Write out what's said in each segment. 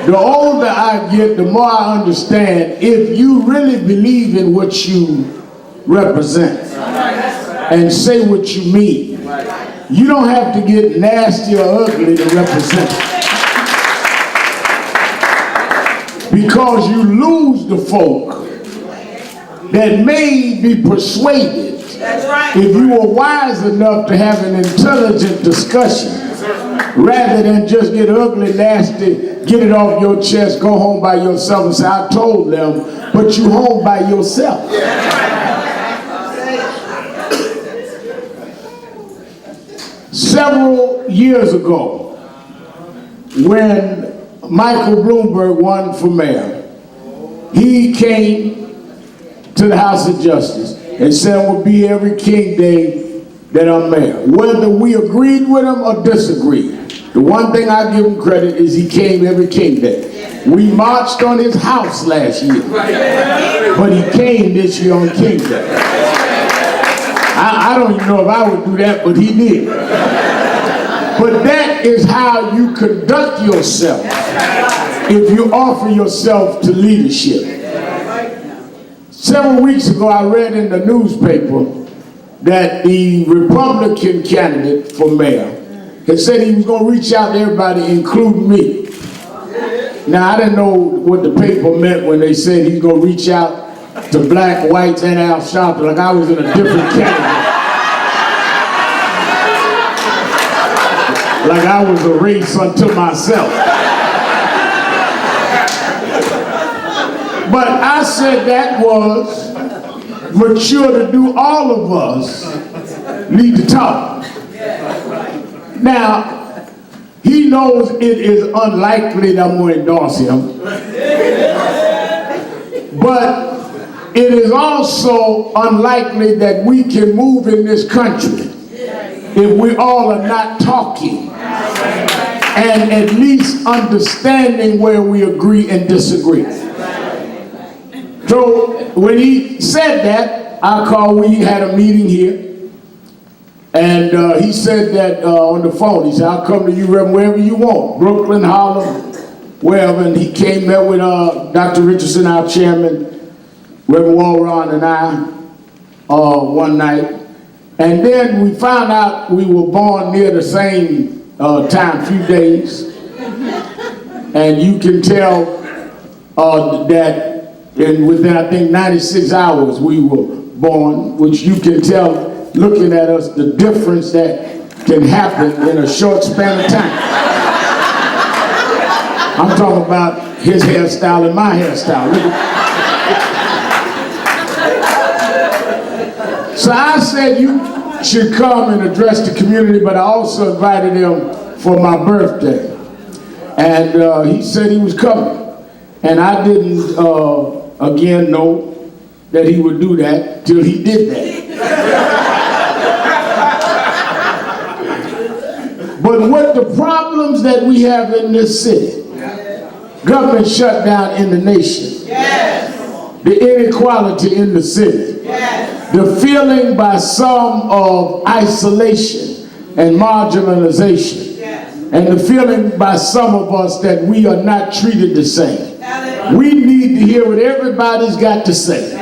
The older I get, the more I understand, if you really believe in what you represent and say what you mean, you don't have to get nasty or ugly to represent it. Because you lose the folk that may be persuaded if you were wise enough to have an intelligent discussion rather than just get ugly, nasty, get it off your chest, go home by yourself and say, I told them, but you home by yourself. Several years ago, when Michael Bloomberg won for mayor, he came to the House of Justice and said it would be every King Day that I'm mayor. Whether we agreed with him or disagreed, the one thing I give him credit is he came every King Day. We marched on his house last year, but he came this year on King Day. I don't even know if I would do that, but he did. But that is how you conduct yourself if you offer yourself to leadership. Several weeks ago, I read in the newspaper that the Republican candidate for mayor had said he was going to reach out to everybody, including me. Now, I didn't know what the paper meant when they said he's going to reach out to black, whites, and Al Sharpton, like I was in a different category. Like I was a race unto myself. But I said that was mature to do. All of us need to talk. Now, he knows it is unlikely that I'm going to endorse him. But it is also unlikely that we can move in this country if we all are not talking and at least understanding where we agree and disagree. So when he said that, we had a meeting here, and he said that on the phone, he said, I'll come to you wherever you want, Brooklyn, Harlem, wherever. And he came there with Dr. Richardson, our chairman, Reverend Walron, and I one night. And then we found out we were born near the same time, a few days. And you can tell that within, I think, 96 hours we were born, which you can tell, looking at us, the difference that can happen in a short span of time. I'm talking about his hairstyle and my hairstyle. So I said you should come and address the community, but I also invited him for my birthday. And he said he was coming. And I didn't, again, know that he would do that till he did that. But what the problems that we have in this city, government shutdown in the nation, the inequality in the city, the feeling by some of isolation and marginalization, and the feeling by some of us that we are not treated the same. We need to hear what everybody's got to say,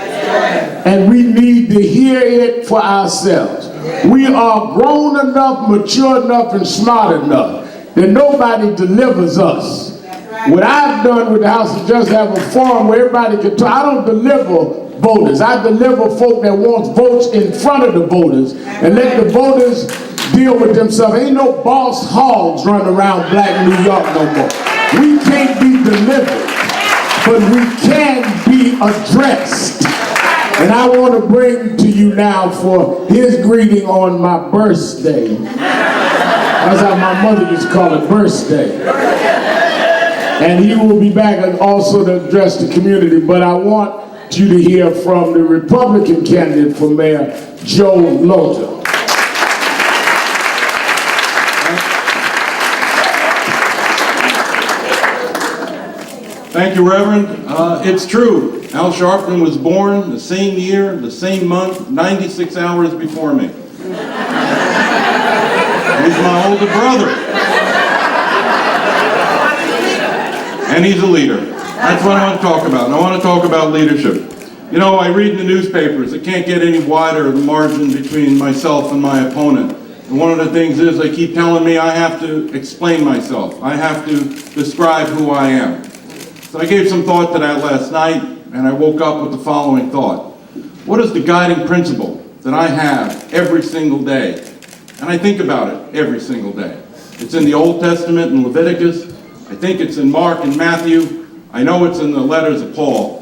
and we need to hear it for ourselves. We are grown enough, mature enough, and smart enough that nobody delivers us. What I've done with the House of Justice, have a forum where everybody can talk. I don't deliver voters. I deliver folk that wants votes in front of the voters and let the voters deal with themselves. Ain't no boss hogs running around black New York no more. We can't be delivered, but we can be addressed. And I want to bring to you now for his greeting on my birthday. That's how my mother used to call it, birthday. And he will be back also to address the community, but I want you to hear from the Republican candidate for mayor, Joe Lhota. Thank you, Reverend. It's true. Al Sharpton was born the same year, the same month, 96 hours before me. He's my older brother. And he's a leader. That's what I want to talk about. And I want to talk about leadership. You know, I read in the newspapers, it can't get any wider, the margin between myself and my opponent. And one of the things is they keep telling me I have to explain myself. I have to describe who I am. So I gave some thought to that last night, and I woke up with the following thought. What is the guiding principle that I have every single day? And I think about it every single day. It's in the Old Testament in Leviticus. I think it's in Mark and Matthew. I know it's in the letters of Paul.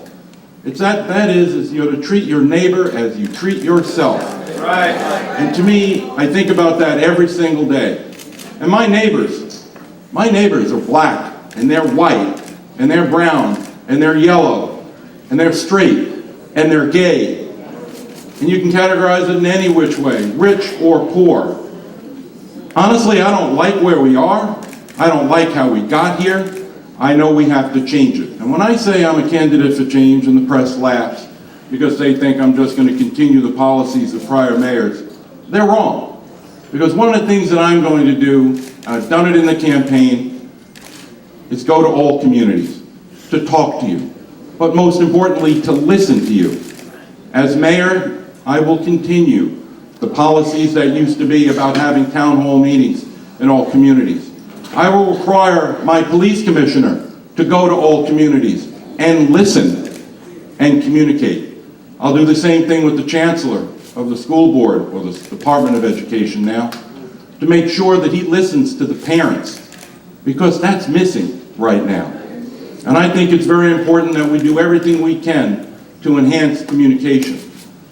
It's that is you're to treat your neighbor as you treat yourself. Right. And to me, I think about that every single day. And my neighbors are black, and they're white, and they're brown, and they're yellow, and they're straight, and they're gay. And you can categorize it in any which way, rich or poor. Honestly, I don't like where we are. I don't like how we got here. I know we have to change it. And when I say I'm a candidate for change and the press laughs because they think I'm just going to continue the policies of prior mayors, they're wrong. Because one of the things that I'm going to do, I've done it in the campaign, is go to all communities, to talk to you, but most importantly, to listen to you. As mayor, I will continue the policies that used to be about having town hall meetings in all communities. I will require my police commissioner to go to all communities and listen and communicate. I'll do the same thing with the chancellor of the school board, or the Department of Education now, to make sure that he listens to the parents, because that's missing right now. And I think it's very important that we do everything we can to enhance communication.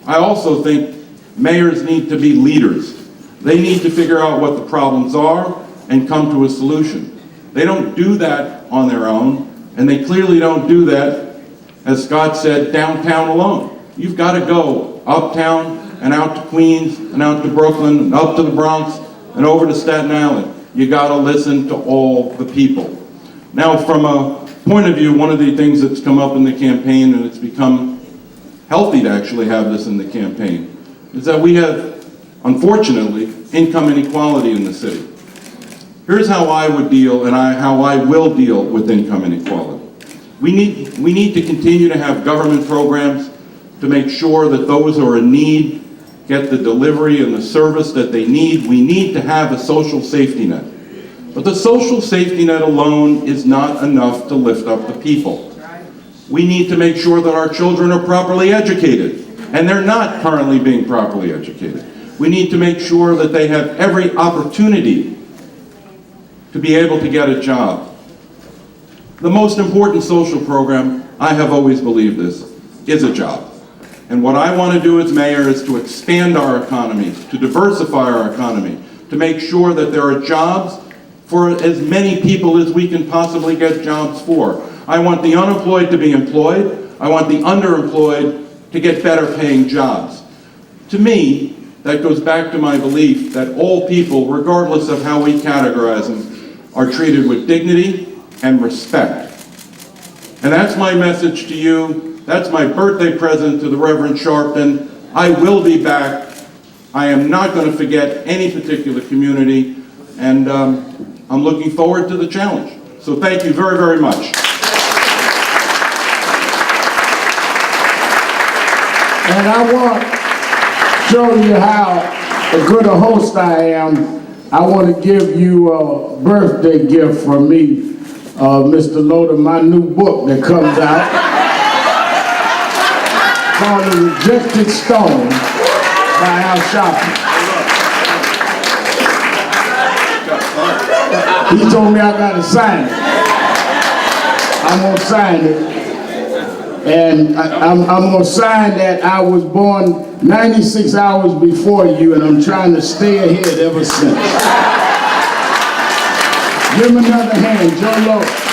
I also think mayors need to be leaders. They need to figure out what the problems are and come to a solution. They don't do that on their own, and they clearly don't do that, as Scott said, downtown alone. You've got to go uptown and out to Queens and out to Brooklyn and up to the Bronx and over to Staten Island. You got to listen to all the people. Now, from a point of view, one of the things that's come up in the campaign, and it's become healthy to actually have this in the campaign, is that we have, unfortunately, income inequality in the city. Here's how I would deal, and how I will deal with income inequality. We need to continue to have government programs to make sure that those who are in need get the delivery and the service that they need. We need to have a social safety net. But the social safety net alone is not enough to lift up the people. We need to make sure that our children are properly educated, and they're not currently being properly educated. We need to make sure that they have every opportunity to be able to get a job. The most important social program, I have always believed this, is a job. And what I want to do as mayor is to expand our economy, to diversify our economy, to make sure that there are jobs for as many people as we can possibly get jobs for. I want the unemployed to be employed. I want the underemployed to get better paying jobs. To me, that goes back to my belief that all people, regardless of how we categorize them, are treated with dignity and respect. And that's my message to you. That's my birthday present to the Reverend Sharpton. I will be back. I am not going to forget any particular community, and I'm looking forward to the challenge. So thank you very, very much. And I want to show you how good a host I am. I want to give you a birthday gift from me, Mr. Lhota, my new book that comes out called The Rejected Stone by Al Sharpton. He told me I got to sign it. I'm going to sign it. And I'm going to sign that I was born 96 hours before you, and I'm trying to stay ahead ever since. Give him another hand, Joe Lhota.